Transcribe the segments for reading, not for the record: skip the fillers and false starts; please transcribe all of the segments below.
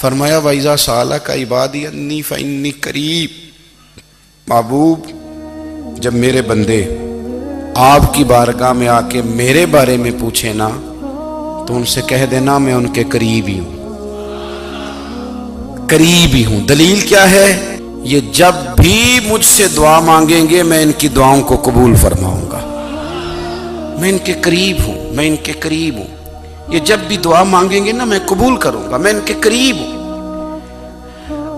فرمایا وَإِذَا سَأَلَكَ عِبَادِي أَنِّي فَإِنِّي قَرِيب، محبوب جب میرے بندے آپ کی بارگاہ میں آ کے میرے بارے میں پوچھے نا تو ان سے کہہ دینا میں ان کے قریب ہی ہوں، قریب ہی ہوں۔ دلیل کیا ہے؟ یہ جب بھی مجھ سے دعا مانگیں گے میں ان کی دعاؤں کو قبول فرماؤں گا، میں ان کے قریب ہوں، میں ان کے قریب ہوں۔ یہ جب بھی دعا مانگیں گے نا میں قبول کروں گا، میں ان کے قریب ہوں۔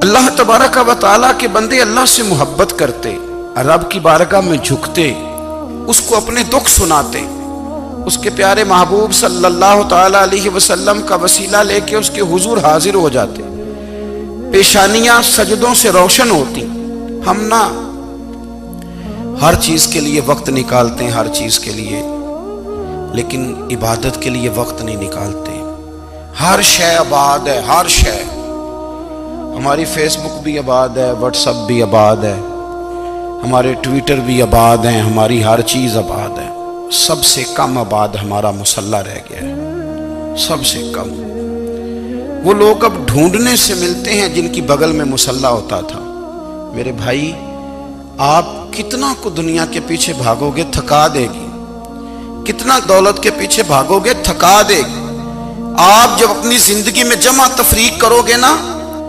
اللہ تبارک و تعالیٰ کے بندے اللہ سے محبت کرتے، رب کی بارگاہ میں جھکتے، اس کو اپنے دکھ سناتے، اس کے پیارے محبوب صلی اللہ تعالیٰ علیہ وسلم کا وسیلہ لے کے اس کے حضور حاضر ہو جاتے، پیشانیاں سجدوں سے روشن ہوتی۔ ہم نا ہر چیز کے لیے وقت نکالتے ہیں، ہر چیز کے لیے، لیکن عبادت کے لیے وقت نہیں نکالتے۔ ہر شے آباد ہے، ہر شے، ہماری فیس بک بھی آباد ہے، واٹس ایپ بھی آباد ہے، ہمارے ٹویٹر بھی آباد ہیں، ہماری ہر چیز آباد ہے۔ سب سے کم آباد ہمارا مصلی رہ گیا ہے، سب سے کم۔ وہ لوگ اب ڈھونڈنے سے ملتے ہیں جن کی بغل میں مصلی ہوتا تھا۔ میرے بھائی، آپ کتنا کو دنیا کے پیچھے بھاگو گے تھکا دے گی، کتنا دولت کے پیچھے بھاگو گے تھکا دے گی۔ آپ جب اپنی زندگی میں جمع تفریق کرو گے نا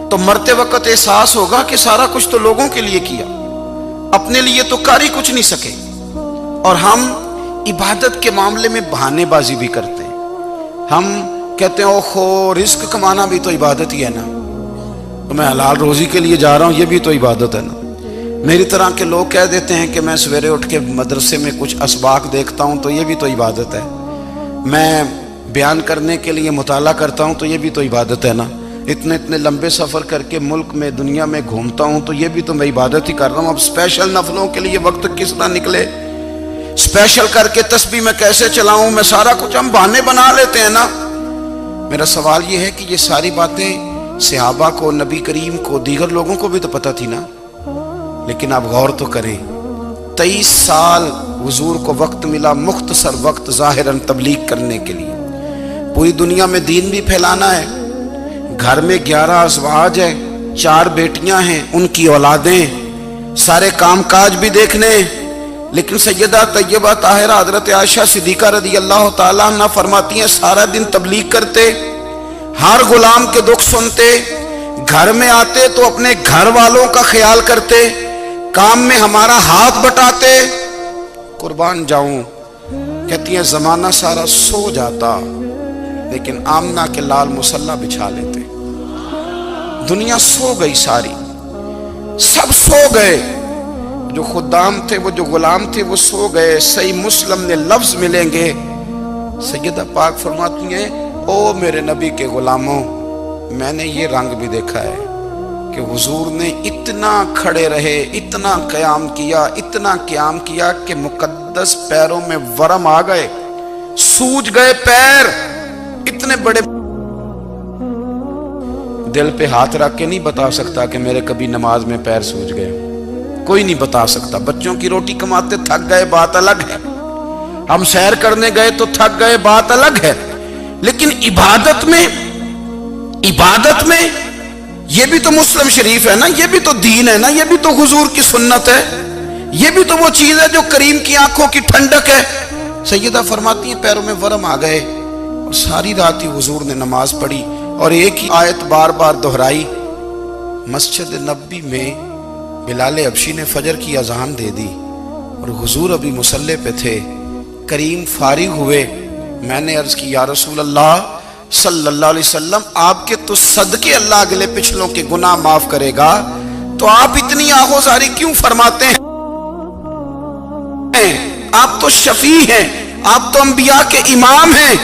تو مرتے وقت احساس ہوگا کہ سارا کچھ تو لوگوں کے لیے کیا، اپنے لیے تو کر ہی کچھ نہیں سکے۔ اور ہم عبادت کے معاملے میں بہانے بازی بھی کرتے ہیں۔ ہم کہتے ہیں اوہو رزق کمانا بھی تو عبادت ہی ہے نا، تو میں حلال روزی کے لیے جا رہا ہوں، یہ بھی تو عبادت ہے نا۔ میری طرح کے لوگ کہہ دیتے ہیں کہ میں سویرے اٹھ کے مدرسے میں کچھ اسباق دیکھتا ہوں تو یہ بھی تو عبادت ہے، میں بیان کرنے کے لیے مطالعہ کرتا ہوں تو یہ بھی تو عبادت ہے نا، اتنے لمبے سفر کر کے ملک میں دنیا میں گھومتا ہوں تو یہ بھی تو میں عبادت ہی کر رہا ہوں۔ اب اسپیشل نفلوں کے لیے وقت کس طرح نکلے، اسپیشل کر کے تسبیح میں کیسے چلاؤں، میں سارا کچھ ہم بہانے بنا لیتے ہیں نا۔ میرا سوال یہ ہے کہ یہ ساری باتیں صحابہ کو، نبی کریم کو، دیگر لوگوں کو بھی تو پتہ تھی نا، لیکن آپ غور تو کریں، 23 سال حضور کو وقت ملا، مختصر وقت ظاہراً تبلیغ کرنے کے لیے، پوری دنیا میں دین بھی پھیلانا ہے۔ گھر میں 11 ازواج ہیں، 4 بیٹیاں ہیں، ان کی اولادیں، سارے کام کاج بھی دیکھنے، لیکن سیدہ طیبہ طاہرہ حضرت عائشہ صدیقہ رضی اللہ تعالیٰ عنہ فرماتی ہیں سارا دن تبلیغ کرتے، ہر غلام کے دکھ سنتے، گھر میں آتے تو اپنے گھر والوں کا خیال کرتے، کام میں ہمارا ہاتھ بٹاتے۔ قربان جاؤں، کہتی ہیں زمانہ سارا سو جاتا لیکن آمنہ کے لال مصلی بچھا لیتے۔ دنیا سو گئی، ساری سب سو گئے، جو خدام تھے، وہ جو غلام تھے وہ سو گئے۔ صحیح مسلم میں لفظ ملیں گے، سیدہ پاک فرماتی ہیں او میرے نبی کے غلاموں، میں نے یہ رنگ بھی دیکھا ہے کہ حضور نے اتنا کھڑے رہے، اتنا قیام کیا، اتنا قیام کیا کہ مقدس پیروں میں ورم آ گئے، سوج گئے پیر، اتنے بڑے۔ دل پہ ہاتھ رکھ کے نہیں بتا سکتا کہ میرے کبھی نماز میں پیر سوج گئے، کوئی نہیں بتا سکتا۔ بچوں کی روٹی کماتے تھک گئے بات الگ ہے، ہم سیر کرنے گئے تو تھک گئے بات الگ ہے، لیکن عبادت میں یہ بھی تو مسلم شریف ہے نا، یہ بھی تو دین ہے نا، یہ بھی تو حضور کی سنت ہے، یہ بھی تو وہ چیز ہے جو کریم کی آنکھوں کی ٹھنڈک ہے۔ سیدہ فرماتی ہیں پیروں میں ورم آ گئے، اور ساری رات ہی حضور نے نماز پڑھی اور ایک ہی آیت بار بار دہرائی۔ مسجد نبوی میں بلال حبشی نے فجر کی اذان دے دی اور حضور ابھی مصلی پہ تھے، کریم فارغ ہوئے، میں نے عرض کی یا رسول اللہ صلی اللہ علیہ وسلم، آپ کے تو صدقے اللہ اگلے پچھلوں کے گناہ معاف کرے گا، تو آپ اتنی آہوزاری کیوں فرماتے ہیں؟ آپ تو شفیع ہیں، آپ تو انبیاء کے امام ہیں۔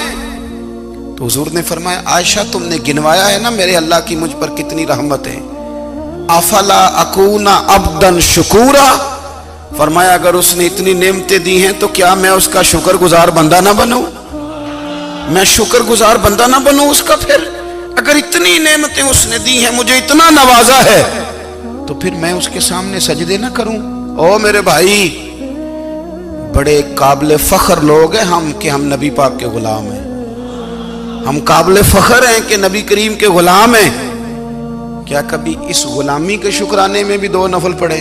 تو حضور نے فرمایا عائشہ تم نے گنوایا ہے نا میرے اللہ کی مجھ پر کتنی رحمت ہے، افلا اکون عبدا شکورا، فرمایا اگر اس نے اتنی نعمتیں دی ہیں تو کیا میں اس کا شکر گزار بندہ نہ بنوں، میں شکر گزار بندہ نہ بنوں اس کا؟ پھر اگر اتنی نعمتیں اس نے دی ہیں، مجھے اتنا نوازا ہے، تو پھر میں اس کے سامنے سجدے نہ کروں؟ او میرے بھائی، بڑے قابل فخر لوگ ہیں ہم کہ ہم نبی پاک کے غلام ہیں، ہم قابل فخر ہیں کہ نبی کریم کے غلام ہیں، کیا کبھی اس غلامی کے شکرانے میں بھی 2 نفل پڑھے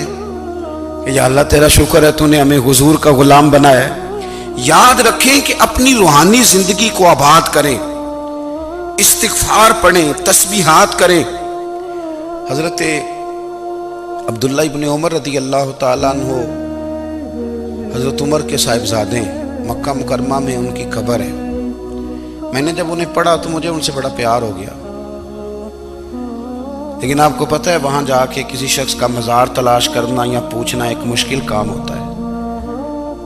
کہ یا اللہ تیرا شکر ہے تو نے ہمیں حضور کا غلام بنایا ہے؟ یاد رکھیں کہ اپنی روحانی زندگی کو آباد کریں، استغفار پڑھیں، تسبیحات کریں۔ حضرت عبداللہ ابن عمر رضی اللہ تعالیٰ عنہ حضرت عمر کے صاحبزادے، مکہ مکرمہ میں ان کی قبر ہے۔ میں نے جب انہیں پڑھا تو مجھے ان سے بڑا پیار ہو گیا، لیکن آپ کو پتہ ہے وہاں جا کے کسی شخص کا مزار تلاش کرنا یا پوچھنا ایک مشکل کام ہوتا ہے۔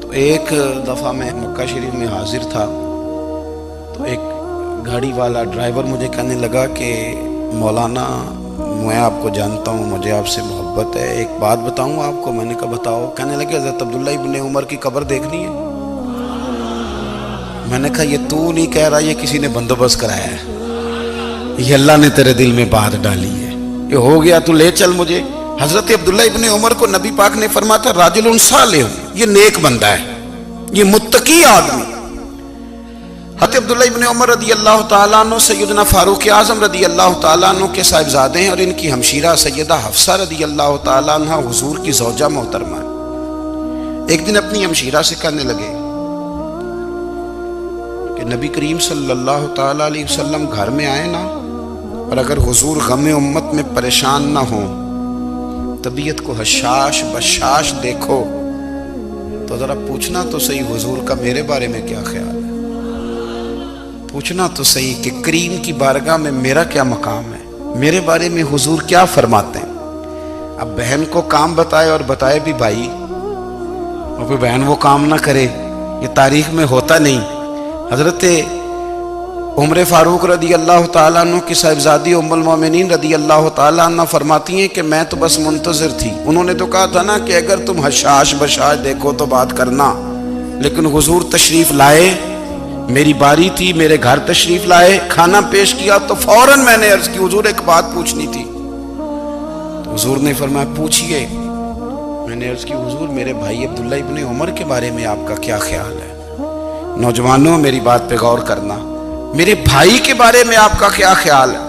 تو ایک دفعہ میں مکہ شریف میں حاضر تھا تو ایک گاڑی والا ڈرائیور مجھے کہنے لگا کہ مولانا میں آپ کو جانتا ہوں، مجھے آپ سے محبت ہے، ایک بات بتاؤں آپ کو۔ میں نے کہا بتاؤ۔ کہنے لگے حضرت عبداللہ ابن عمر کی قبر دیکھنی ہے۔ میں نے کہا یہ تو نہیں کہہ رہا، یہ کسی نے بندوبست کرایا ہے، یہ اللہ نے تیرے دل میں بات ڈالی ہے، یہ ہو گیا تو لے چل مجھے۔ حضرت عبداللہ ابن عمر کو نبی پاک نے فرمایا تھا راجل صالح، یہ نیک بندہ ہے، یہ متقی آدمی۔ حضرت عبداللہ ابن عمر رضی اللہ تعالیٰ عنہ سیدنا فاروق اعظم رضی اللہ تعالیٰ عنہ کے صاحبزادے ہیں، اور ان کی ہمشیرہ سیدہ حفصہ رضی اللہ تعالیٰ عنہ حضور کی زوجہ محترمہ ہے۔ ایک دن اپنی ہمشیرہ سے کہنے لگے کہ نبی کریم صلی اللہ تعالیٰ علیہ وسلم گھر میں آئے نا، اور اگر حضور غم امت میں پریشان نہ ہوں، طبیعت کو حشاش بشاش دیکھو، تو ذرا پوچھنا تو صحیح حضور کا میرے بارے میں کیا خیال ہے، پوچھنا تو صحیح کہ کریم کی بارگاہ میں میرا کیا مقام ہے، میرے بارے میں حضور کیا فرماتے ہیں۔ اب بہن کو کام بتائے، اور بتائے بھی بھائی، اور پھر بہن وہ کام نہ کرے، یہ تاریخ میں ہوتا نہیں۔ حضرت عمر فاروق رضی اللہ تعالیٰ عنہ کی صاحبزادی ام المومنین رضی اللہ تعالیٰ عنہ فرماتی ہیں کہ میں تو بس منتظر تھی۔ انہوں نے تو کہا تھا نا کہ اگر تم حشاش بشاش دیکھو تو بات کرنا، لیکن حضور تشریف لائے، میری باری تھی، میرے گھر تشریف لائے، کھانا پیش کیا تو فوراً میں نے عرض کی حضور ایک بات پوچھنی تھی۔ تو حضور نے فرمایا پوچھئے۔ میں نے عرض کی حضور میرے بھائی عبداللہ ابن عمر کے بارے میں آپ کا کیا خیال ہے؟ نوجوانوں میری بات پہ غور کرنا، میرے بھائی کے بارے میں آپ کا کیا خیال ہے؟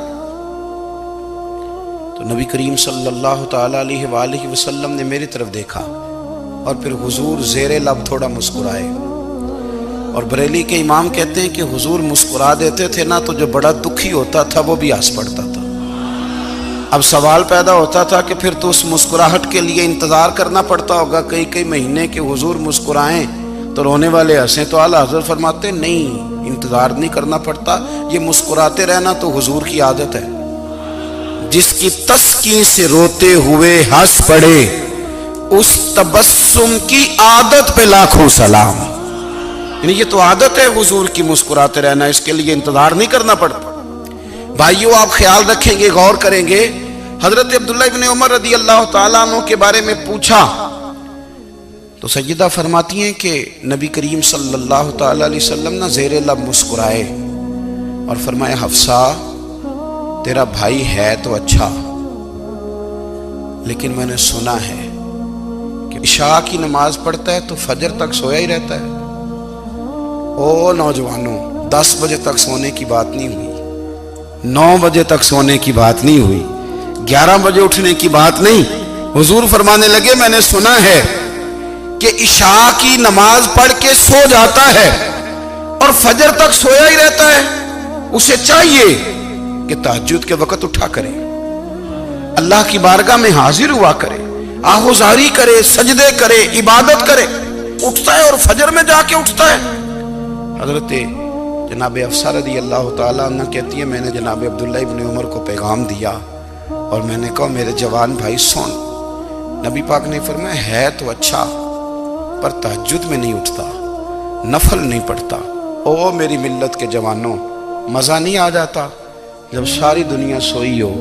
تو نبی کریم صلی اللہ تعالیٰ علیہ وآلہ وسلم نے میری طرف دیکھا، اور پھر حضور زیر لب تھوڑا مسکرائے، اور بریلی کے امام کہتے ہیں کہ حضور مسکرا دیتے تھے نا تو جو بڑا دکھی ہوتا تھا وہ بھی ہنس پڑتا تھا۔ اب سوال پیدا ہوتا تھا کہ پھر تو اس مسکراہٹ کے لیے انتظار کرنا پڑتا ہوگا کئی مہینے کہ حضور مسکرائیں تو رونے والے ہنسیں، تو اعلیٰ حضرت فرماتے نہیں، انتظار نہیں کرنا پڑتا، یہ مسکراتے رہنا تو حضور کی عادت ہے۔ جس کی تسکین سے روتے ہوئے ہنس پڑے، اس تبسم کی عادت پہ لاکھوں سلام۔ یعنی یہ تو عادت ہے حضور کی مسکراتے رہنا، اس کے لیے انتظار نہیں کرنا پڑتا۔ بھائیو آپ خیال رکھیں گے، غور کریں گے، حضرت عبداللہ ابن عمر رضی اللہ تعالیٰ عنہ کے بارے میں پوچھا تو سیدہ فرماتی ہیں کہ نبی کریم صلی اللہ تعالیٰ علیہ وسلم نہ زیر لب مسکرائے اور فرمایا حفصہ تیرا بھائی ہے تو اچھا، لیکن میں نے سنا ہے کہ عشاء کی نماز پڑھتا ہے تو فجر تک سویا ہی رہتا ہے۔ او نوجوانوں، 10 بجے تک سونے کی بات نہیں ہوئی، 9 بجے تک سونے کی بات نہیں ہوئی، 11 بجے اٹھنے کی بات نہیں۔ حضور فرمانے لگے میں نے سنا ہے کہ عشاء کی نماز پڑھ کے سو جاتا ہے اور فجر تک سویا ہی رہتا ہے، اسے چاہیے کہ تہجد کے وقت اٹھا کرے، اللہ کی بارگاہ میں حاضر ہوا کرے، آہوزاری کرے، سجدے کرے، عبادت کرے، اٹھتا ہے اور فجر میں جا کے اٹھتا ہے۔ حضرت جناب حفصہ رضی اللہ تعالیٰ عنہ کہتی ہے میں نے جناب عبداللہ ابن عمر کو پیغام دیا اور میں نے کہا میرے جوان بھائی سن، نبی پاک نے فرمایا ہے تو اچھا پر تہجد میں نہیں اٹھتا، نفل نہیں پڑھتا۔ او میری ملت کے جوانوں، مزہ نہیں آ جاتا جب ساری دنیا سوئی ہو،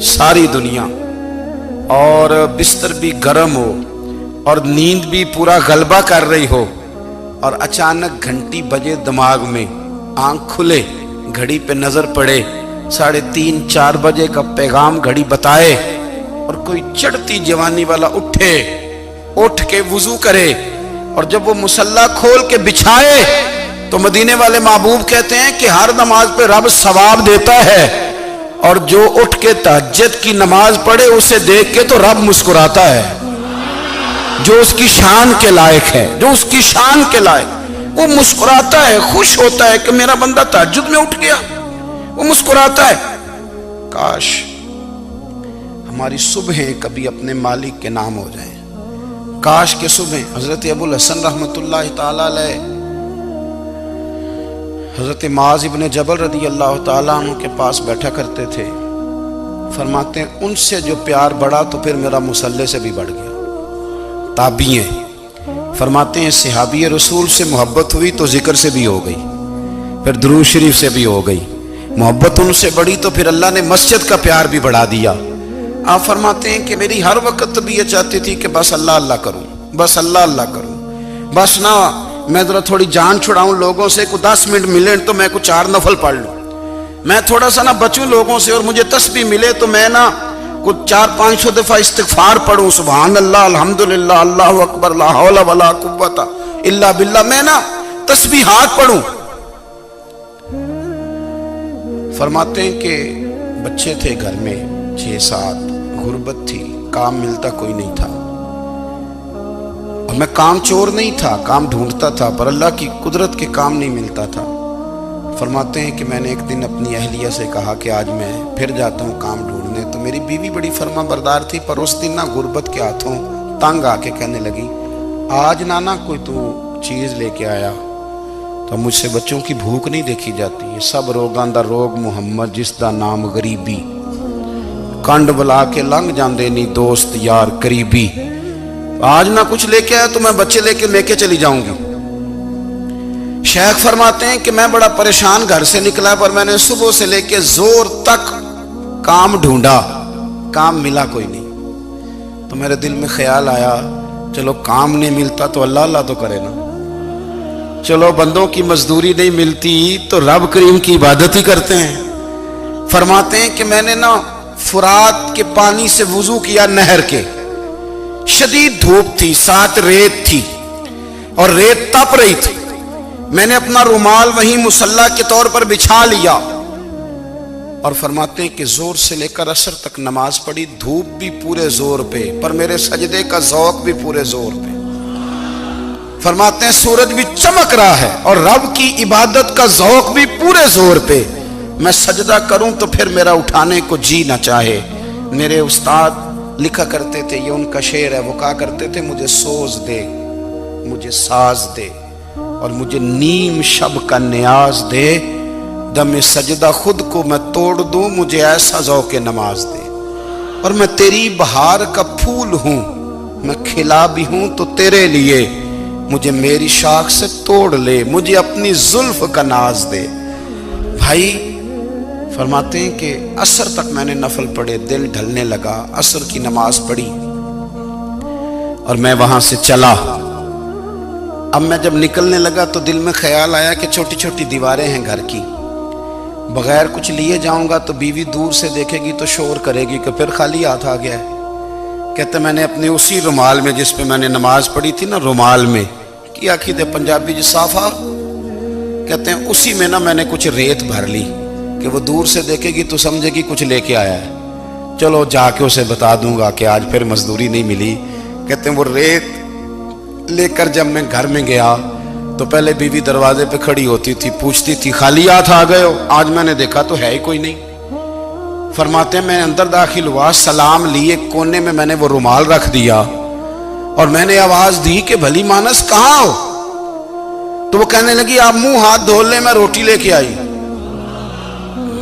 ساری دنیا، اور بستر بھی گرم ہو اور نیند بھی پورا غلبہ کر رہی ہو، اور اچانک گھنٹی بجے دماغ میں، آنکھ کھلے، گھڑی پہ نظر پڑے، 3:30 4 بجے کا پیغام گھڑی بتائے، اور کوئی چڑھتی جوانی والا اٹھ کے وضو کرے، اور جب وہ مصلی کھول کے بچھائے تو مدینے والے محبوب کہتے ہیں کہ ہر نماز پہ رب ثواب دیتا ہے، اور جو اٹھ کے تہجد کی نماز پڑھے اسے دیکھ کے تو رب مسکراتا ہے، جو اس کی شان کے لائق ہے، جو اس کی شان کے لائق، وہ مسکراتا ہے، خوش ہوتا ہے کہ میرا بندہ تہجد میں اٹھ گیا، وہ مسکراتا ہے۔ کاش ہماری صبحیں کبھی اپنے مالک کے نام ہو جائیں، کاش کے صبح حضرت ابو الحسن رحمت اللہ تعالی علیہ حضرت معاذ ابن جبل رضی اللہ تعالیٰ عنہ کے پاس بیٹھا کرتے تھے، فرماتے ہیں ان سے جو پیار بڑھا تو پھر میرا مصلی سے بھی بڑھ گیا۔ تابعی ہیں، فرماتے ہیں صحابی رسول سے محبت ہوئی تو ذکر سے بھی ہو گئی، پھر درود شریف سے بھی ہو گئی، محبت ان سے بڑھی تو پھر اللہ نے مسجد کا پیار بھی بڑھا دیا۔ آپ فرماتے ہیں کہ میری ہر وقت طبیعت چاہتی تھی کہ بس اللہ اللہ کروں، بس اللہ اللہ کروں، بس نہ میں ذرا تھوڑی جان چھڑاؤں لوگوں سے، کو 10 منٹ ملے تو میں کو 4 نفل پڑھ لوں، میں تھوڑا سا نہ بچوں لوگوں سے اور مجھے تسبیح ملے تو میں نہ کو 400-500 دفعہ استغفار پڑھوں، سبحان اللہ الحمدللہ اللہ اکبر لا حول ولا قوت الا باللہ، میں نہ تسبیحات پڑھوں۔ فرماتے ہیں کہ بچے تھے گھر میں 6-7، غربت تھی، کام ملتا کوئی نہیں تھا، اور میں کام چور نہیں تھا، کام ڈھونڈتا تھا، پر اللہ کی قدرت کے کام نہیں ملتا تھا۔ فرماتے ہیں کہ میں نے ایک دن اپنی اہلیہ سے کہا کہ آج میں پھر جاتا ہوں کام ڈھونڈنے، تو میری بیوی بڑی فرما بردار تھی، پر اس دن نہ غربت کے ہاتھوں تنگ آ کے کہنے لگی آج نانا کوئی تو چیز لے کے آیا، تو مجھ سے بچوں کی بھوک نہیں دیکھی جاتی، یہ سب روگاں دا روگ محمد جس دا نام غریبی، کنڈ بلا کے لنگ جاندے نہیں دوست یار قریبی، آج نہ کچھ لے کے آیا تو میں بچے لے کے چلی جاؤں گی۔ شیخ فرماتے ہیں کہ میں بڑا پریشان گھر سے نکلا، پر میں نے صبح سے لے کے زور تک کام ڈھونڈا، کام ملا کوئی نہیں، تو میرے دل میں خیال آیا چلو کام نہیں ملتا تو اللہ اللہ تو کرے نا، چلو بندوں کی مزدوری نہیں ملتی تو رب کریم کی عبادت ہی کرتے ہیں۔ فرماتے ہیں کہ میں نے نا فرات کے پانی سے وضو کیا، نہر کے، شدید دھوپ تھی، ساتھ ریت تھی اور ریت تپ رہی تھی، میں نے اپنا رومال وہیں مصلی کے طور پر بچھا لیا، اور فرماتے ہیں کہ زور سے لے کر عصر تک نماز پڑھی، دھوپ بھی پورے زور پہ، پر میرے سجدے کا ذوق بھی پورے زور پہ۔ فرماتے ہیں سورج بھی چمک رہا ہے اور رب کی عبادت کا ذوق بھی پورے زور پہ، میں سجدہ کروں تو پھر میرا اٹھانے کو جی نہ چاہے۔ میرے استاد لکھا کرتے تھے، یہ ان کا شعر ہے، وہ کہا کرتے تھے مجھے سوز دے، مجھے ساز دے، اور مجھے نیم شب کا نیاز دے، دم سجدہ خود کو میں توڑ دوں، مجھے ایسا ذوق نماز دے، اور میں تیری بہار کا پھول ہوں، میں کھلا بھی ہوں تو تیرے لیے، مجھے میری شاخ سے توڑ لے، مجھے اپنی زلف کا ناز دے۔ بھائی فرماتے ہیں کہ عصر تک میں نے نفل پڑھے، دل ڈھلنے لگا، عصر کی نماز پڑھی اور میں وہاں سے چلا۔ اب میں جب نکلنے لگا تو دل میں خیال آیا کہ چھوٹی چھوٹی دیواریں ہیں گھر کی، بغیر کچھ لیے جاؤں گا تو بیوی دور سے دیکھے گی تو شور کرے گی کہ پھر خالی ہاتھ آ گیا ہے۔ کہتے میں نے اپنے اسی رومال میں جس پہ میں نے نماز پڑھی تھی نا، رومال میں کیا کہتے پنجابی جو صافہ کہتے ہیں، اسی میں نا میں نے کچھ ریت بھر لی کہ وہ دور سے دیکھے گی تو سمجھے گی کچھ لے کے آیا ہے، چلو جا کے اسے بتا دوں گا کہ آج پھر مزدوری نہیں ملی۔ کہتے ہیں وہ ریت لے کر جب میں گھر میں گیا تو پہلے بیوی دروازے پہ کھڑی ہوتی تھی، پوچھتی تھی خالی ہاتھ آ گئے ہو؟ آج میں نے دیکھا تو ہے ہی کوئی نہیں۔ فرماتے ہیں میں اندر داخل ہوا، سلام لی، ایک کونے میں میں نے وہ رومال رکھ دیا اور میں نے آواز دی کہ بھلی مانس کہاں ہو؟ تو وہ کہنے لگی آپ منہ ہاتھ دھو لیں، میں روٹی لے کے آئی۔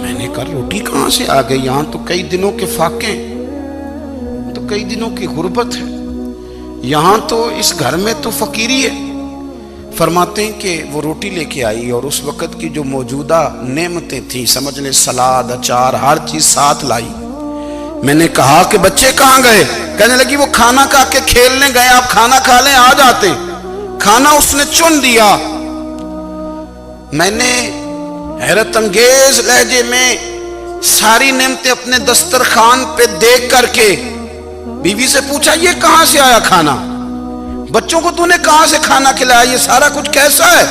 میں نے کہا روٹی کہاں سے آ گئی؟ یہاں تو کئی دنوں کے فاقے، تو کئی دنوں کی غربت ہے، یہاں تو اس گھر میں تو فقیری ہے۔ فرماتے ہیں کہ وہ روٹی لے کے آئی اور اس وقت کی جو موجودہ نعمتیں تھیں، سمجھ لیں سلاد، اچار، ہر چیز ساتھ لائی۔ میں نے کہا کہ بچے کہاں گئے؟ کہنے لگی وہ کھانا کھا کے کھیلنے گئے، آپ کھانا کھا لیں آ جاتے۔ کھانا اس نے چن دیا۔ میں نے حیرت انگیز لہجے میں ساری نعمتیں اپنے دسترخوان پہ دیکھ کر کے بیوی سے پوچھا یہ کہاں سے آیا کھانا؟ بچوں کو تو نے کہاں سے کھانا کھلایا؟ یہ سارا کچھ کیسا ہے؟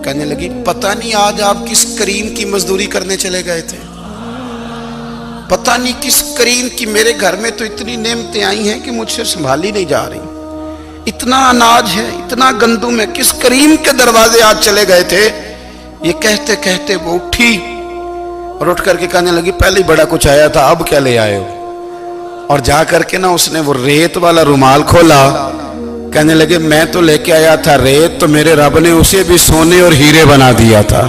کہنے لگی پتہ نہیں آج آپ کس کریم کی مزدوری کرنے چلے گئے تھے۔ پتہ نہیں کس کریم کی میرے گھر میں تو اتنی نعمتیں آئی ہیں کہ مجھ سے سنبھالی نہیں جا رہی، اتنا اناج ہے، اتنا گندم ہے، کس کریم کے دروازے آج چلے گئے تھے؟ یہ کہتے کہتے وہ اٹھی اور اٹھ کر کے کہنے لگی پہلے ہی بڑا کچھ آیا تھا، اب کیا لے آئے ہو؟ اور جا کر کے نا اس نے وہ ریت والا رومال کھولا، کہنے لگے میں تو لے کے آیا تھا ریت، تو میرے رب نے اسے بھی سونے اور ہیرے بنا دیا تھا۔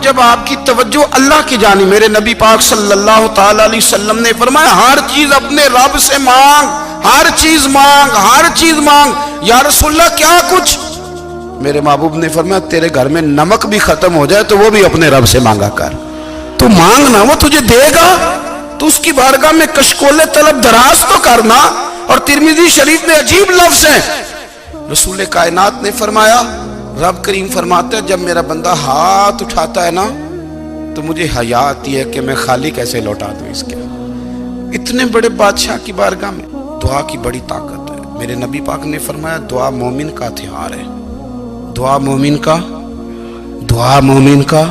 جب آپ کی توجہ اللہ کی جانب، میرے نبی پاک صلی اللہ تعالی علیہ وسلم نے فرمایا ہر چیز اپنے رب سے مانگ، ہر چیز مانگ، ہر چیز مانگ۔ یا رسول اللہ کیا کچھ؟ میرے محبوب نے فرمایا تیرے گھر میں نمک بھی ختم ہو جائے تو وہ بھی اپنے رب سے مانگا کر، تو مانگنا وہ تجھے دے گا، تو اس کی بارگاہ میں کشکول طلب دراز تو کرنا۔ اور ترمذی شریف میں عجیب لفظ ہے، رسول کائنات نے فرمایا، رب کریم فرماتا ہے جب میرا بندہ ہاتھ اٹھاتا ہے نا تو مجھے حیا آتی ہے کہ میں خالی کیسے لوٹا دوں اس کے۔ اتنے بڑے بادشاہ کی بارگاہ میں دعا کی بڑی طاقت ہے۔ میرے نبی پاک نے فرمایا دعا مومن کا ہتھیار ہے، دعا مومن کا، دعا مومن کا۔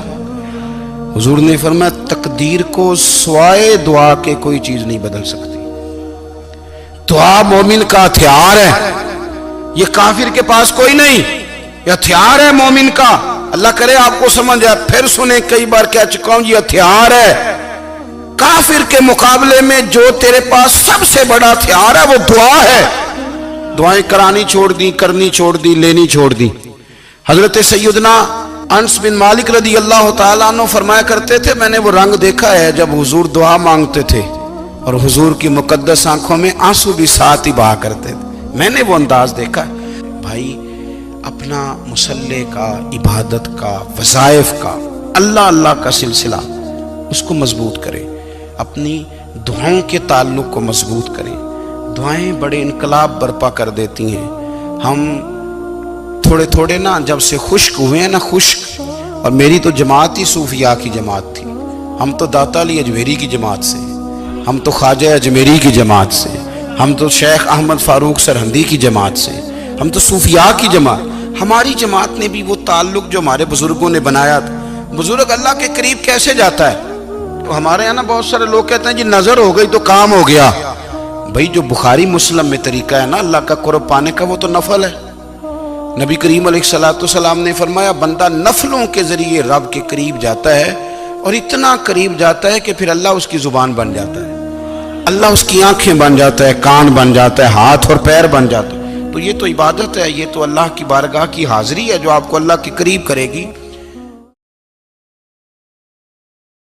حضور نے فرمایا تقدیر کو سوائے دعا کے کوئی چیز نہیں بدل سکتی، دعا مومن کا ہتھیار ہے، یہ کافر کے پاس کوئی نہیں، یہ ہتھیار ہے مومن کا۔ اللہ کرے آپ کو سمجھ آئے، پھر سنیں، کئی بار کہہ چکا ہوں یہ ہتھیار ہے۔ کافر کے مقابلے میں جو تیرے پاس سب سے بڑا ہتھیار ہے وہ دعا ہے۔ دعائیں کرانی چھوڑ دی، کرنی چھوڑ دی، لینی چھوڑ دی۔ حضرت سیدنا انس بن مالک رضی اللہ تعالیٰ عنہ فرمایا کرتے تھے میں نے وہ رنگ دیکھا ہے جب حضور دعا مانگتے تھے اور حضور کی مقدس آنکھوں میں آنسو بھی ساتھ ہی بہا کرتے تھے، میں نے وہ انداز دیکھا۔ بھائی اپنا مصلی کا، عبادت کا، وظائف کا، اللہ اللہ کا سلسلہ اس کو مضبوط کرے، اپنی دعاؤں کے تعلق کو مضبوط کرے۔ دعائیں بڑے انقلاب برپا کر دیتی ہیں۔ ہم تھوڑے تھوڑے نا جب سے خشک ہوئے ہیں نا، خشک، اور میری تو جماعت ہی صوفیاء کی جماعت تھی، ہم تو داتا علی اجمیری کی جماعت سے، ہم تو خواجہ اجمیری کی جماعت سے، ہم تو شیخ احمد فاروق سرہندی کی جماعت سے، ہم تو صوفیاء کی جماعت۔ ہماری جماعت نے بھی وہ تعلق جو ہمارے بزرگوں نے بنایا تھا۔ بزرگ اللہ کے قریب کیسے جاتا ہے؟ تو ہمارے یہاں نا بہت سارے لوگ کہتے ہیں جی نظر ہو گئی تو کام ہو گیا۔ بھائی جو بخاری مسلم میں طریقہ ہے نا اللہ کا قرب پانے کا وہ تو نفل ہے۔ نبی کریم علیہ السلام نے فرمایا بندہ نفلوں کے ذریعے رب کے قریب جاتا ہے، اور اتنا قریب جاتا ہے کہ پھر اللہ اس کی زبان بن جاتا ہے، اللہ اس کی آنکھیں بن جاتا ہے، کان بن جاتا ہے، ہاتھ اور پیر بن جاتا ہے۔ تو یہ تو عبادت ہے، یہ تو اللہ کی بارگاہ کی حاضری ہے جو آپ کو اللہ کے قریب کرے گی۔